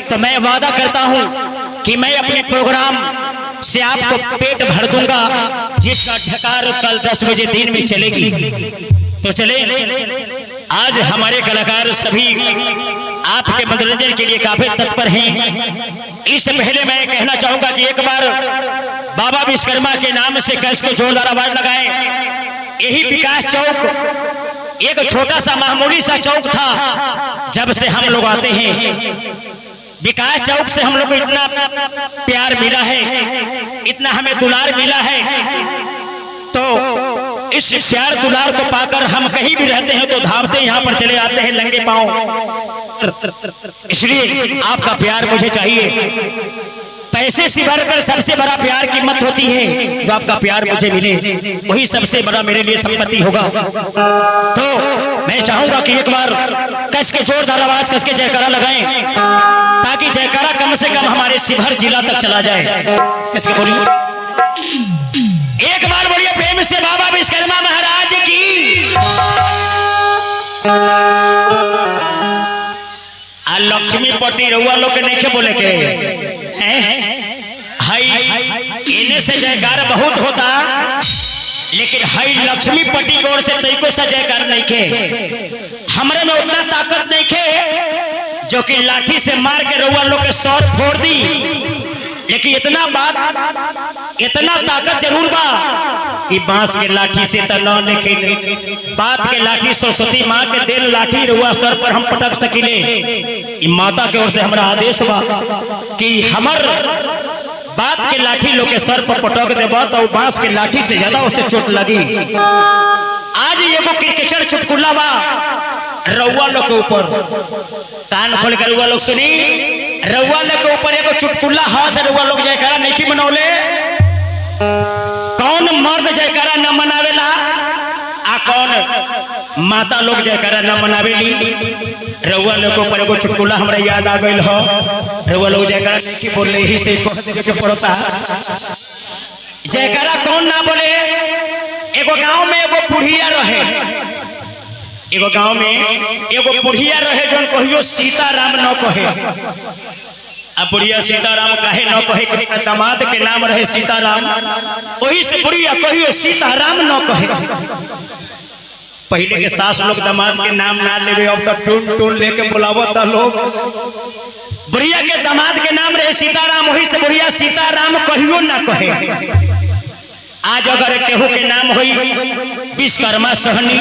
तो मैं वादा करता हूं कि मैं अपने प्रोग्राम से आपको पेट भर दूंगा, जिसका ढकार कल 10 बजे दिन में चलेगी। तो चले, आज हमारे कलाकार सभी आपके मनोरंजन के लिए काफी तत्पर हैं। इससे पहले मैं कहना चाहूंगा कि एक बार बाबा विश्वकर्मा के नाम से कस को जोरदार आवाज लगाएं। यही विकास चौक एक छोटा सा मामूली सा चौक था। जब से हम लोग आते हैं विकास चौक से हम लोग को इतना प्यार मिला है, इतना हमें दुलार मिला है। तो इस प्यार दुलार को पाकर हम कहीं भी रहते हैं तो धावते यहाँ पर चले आते हैं नंगे पांव। इसलिए आपका प्यार मुझे चाहिए। पैसे से बढ़कर सबसे बड़ा प्यार कीमत होती है। जो आपका प्यार मुझे मिले वही सबसे बड़ा मेरे लिए संपत्ति होगा। तो मैं चाहूंगा कि एक बार कस के जोरदार आवाज कस के जयकारा लगाएं, ताकि जयकारा कम से कम हमारे शिवहर जिला तक चला जाए। इसके बोलिए एक बार बोलिए प्रेम से बाबा विश्वकर्मा महाराज की। लक्ष्मी पति रउआ लोग के नहीं बोले के इन्हें से जयकार बहुत होता, लेकिन हई लक्ष्मी पति की ओर से तरीको से जयकार नहीं के। हमरे में उतना ताकत नहीं के जो कि लाठी से मार के रउआ लोग के सौर फोड़ दी, लेकिन इतना ताकत जरूर बा कि बांस के लाठी से तना लेकिन बात के लाठी सरस्वती माँ के दिल लाठी रउआ सर पर हम पटक सकिले। माता के ओर से हमारा आदेश बा कि हमर बात के लाठी लोग के सर पर पटक देबा तो बांस के लाठी से ज्यादा उसे चोट लगी। आज एगो क्रिकेटर चुटकुला बा रउआ लोग के ऊपर, कान खोल कर रउआ लोग सुनी। रउआ लोग के ऊपर एगो चुटकुला हाथ रउआ लोग जयकारा नहीं मनौले। कौन मर्द जयकारा न मनावेला आ कौन माता लोग जयकारा न मनावेली। रउआ लोग के ऊपर एगो चुटकुला हमरा याद आ गइल हो। रउआ लोग जयकारा नहीं बोले ही से कह देवे के पड़ता। जयकारा कौन ना बोले। एगो गांव में एगो बुढ़िया रहे, एगो गांव में एगो बुढ़िया रहे जौन कहियो सीताराम न कहे। अब बुढ़िया सीताराम काहे न कहे कि दामाद के नाम रहे सीताराम, वही से बुढ़िया कहियो सीताराम न कहे। पहले के सास लोग दामाद के नाम ना लेवे, अब तो टून टून लेके बुलावता लोग। बुढ़िया के दामाद के नाम रहे सीताराम, वही से बुढ़िया सीताराम कहियो ना कहे। आज अगर केहू के नाम हुई विश्वकर्मा सहनी,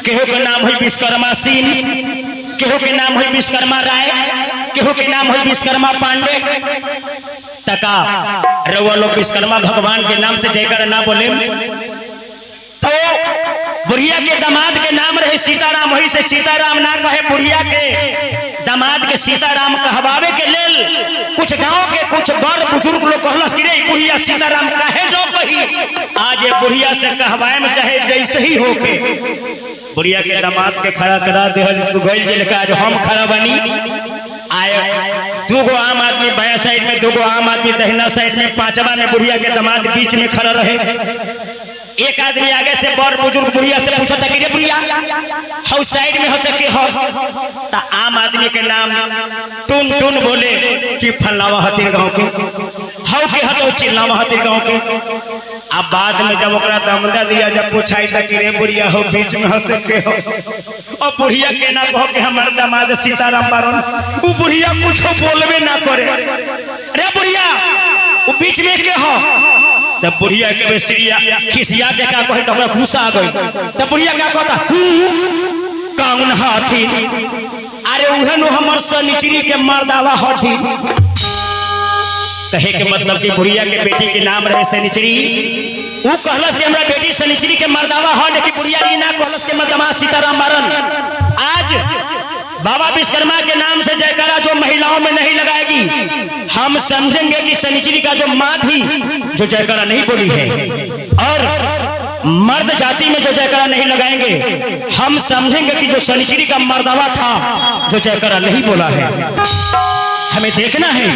केहू के नाम हुई विश्वकर्मा सिंह, केहू के नाम हुई विश्वकर्मा राय, केहू के नाम हुई विश्वकर्मा पांडे, तका रउआ लोग विश्वकर्मा भगवान के नाम से जयकार ना बोले। तो बुढ़िया के दामाद के नाम रहे सीताराम, वही से सीताराम ना कहे। बुढ़िया के दामाद के सीताराम कहवावे के लेल कुछ गांव के कुछ बड़ बुजुर्ग लोग कहलस कि रे बुढ़िया सीताराम काहे न कही। आज ये बुढ़िया से कहवाए में चाहे जैसे ही होके बुढ़िया के दामाद के खड़ा करा दे गइल जे लेके आज हम खड़ा बनी। आए दूगो आम आदमी बाया साइड में, दूगो आम आदमी दहिना साइड में, पांचवा में बुढ़िया के दामाद बीच में खड़ा रहे। एक आदमी आगे से बड़ बुजुर्ग बुढ़िया से पूछा था कि रे बुढ़िया हाउ साइड में हो सके हो। ता आम आदमी के नाम टून टून बोले कि फलावा हतिर गांव के, हाउ के हतो चिल्लावा हतिर गांव के। अब बाद में जब ओकरा दामदा दिया, जब पूछाई था कि रे बुढ़िया हो बीच में हो सके हो, और बुढ़िया के ना कहो कि हमारे दामाद सीताराम बारन, वो बुढ़िया कुछ बोलबे ना करे। रे बुढ़िया वो बीच में के हो। तब बुढ़िया के बेसिया खिसिया के क्या कहे, तो गुस्सा आ गई। तब बुढ़िया क्या कहता कौन हाथी, अरे उहन हमर सनिचरी के मर्दावा हाथी। कहे के मतलब कि बुढ़िया के बेटी के नाम रहे सनिचरी। वो कहलस कि हमरा बेटी सनिचरी के मर्दावा हो, लेकिन बुढ़िया जी ना कहलस कि मर्दमा सीताराम मारन। आज बाबा विश्वकर्मा के नाम से जयकारा जो महिलाओं में नहीं लगाएगी, हम समझेंगे कि शनिचरी का जो माँ थी जो जयकारा नहीं बोली है, और मर्द जाति में जो जयकारा नहीं लगाएंगे हम समझेंगे कि जो शनिचरी का मर्दावा था जो जयकारा नहीं बोला है। हमें देखना है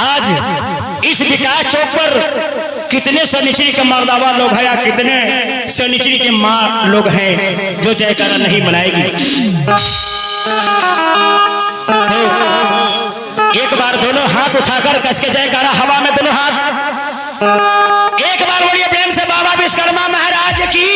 आज इस विकास चौक पर कितने शनिचरी के मर्दावा लोग हैं या कितने शनिचरी के माँ लोग हैं जो जयकारा नहीं बनाएगी। तो एक बार दोनों हाथ उठाकर कस के जयकारा हवा में दोनों हाथ। एक बार बोलिए प्रेम से बाबा विश्वकर्मा महाराज की।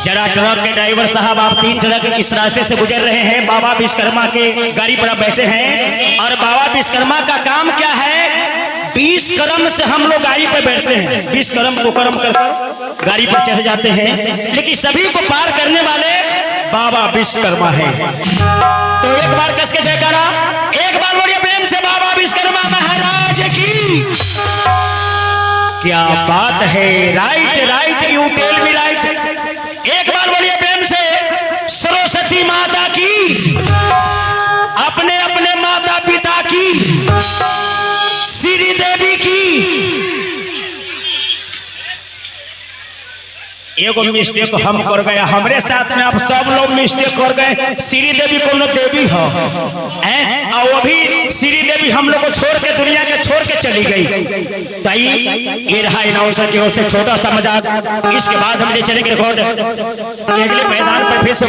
जरा ट्रक के ड्राइवर साहब, आप 3 ट्रक इस रास्ते से गुजर रहे हैं, बाबा विश्वकर्मा के गाड़ी पर बैठे हैं। और बाबा विश्वकर्मा का काम क्या है? 20 कर्म से हम लोग गाड़ी पर बैठते हैं, 20 कर्म को कर्म कर गाड़ी पर चढ़ जाते हैं, लेकिन सभी को पार करने वाले बाबा विश्वकर्मा है। तो एक बार कस के जयकारा, एक बार बोलिए प्रेम से बाबा विश्वकर्मा महाराज की। क्या बात है, right right, you tell me right. एक बार बोलिए प्रेम से सरस्वती माता की, अपने अपने माता पिता की, श्री देवी की। एगो मिस्टेक हम कर गए, हमारे साथ में आप सब लोग मिस्टेक कर गए। श्री देवी कोनो देवी हो, और वो भी श्री देवी हम लोग को छोड़ के, दुनिया के छोड़ के चली गई। ताई ये रहा अनाउंसर की ओर से छोटा सा मजाक। इसके बाद हम ले चलेंगे रिकॉर्ड अगले मैदान पर फिर से।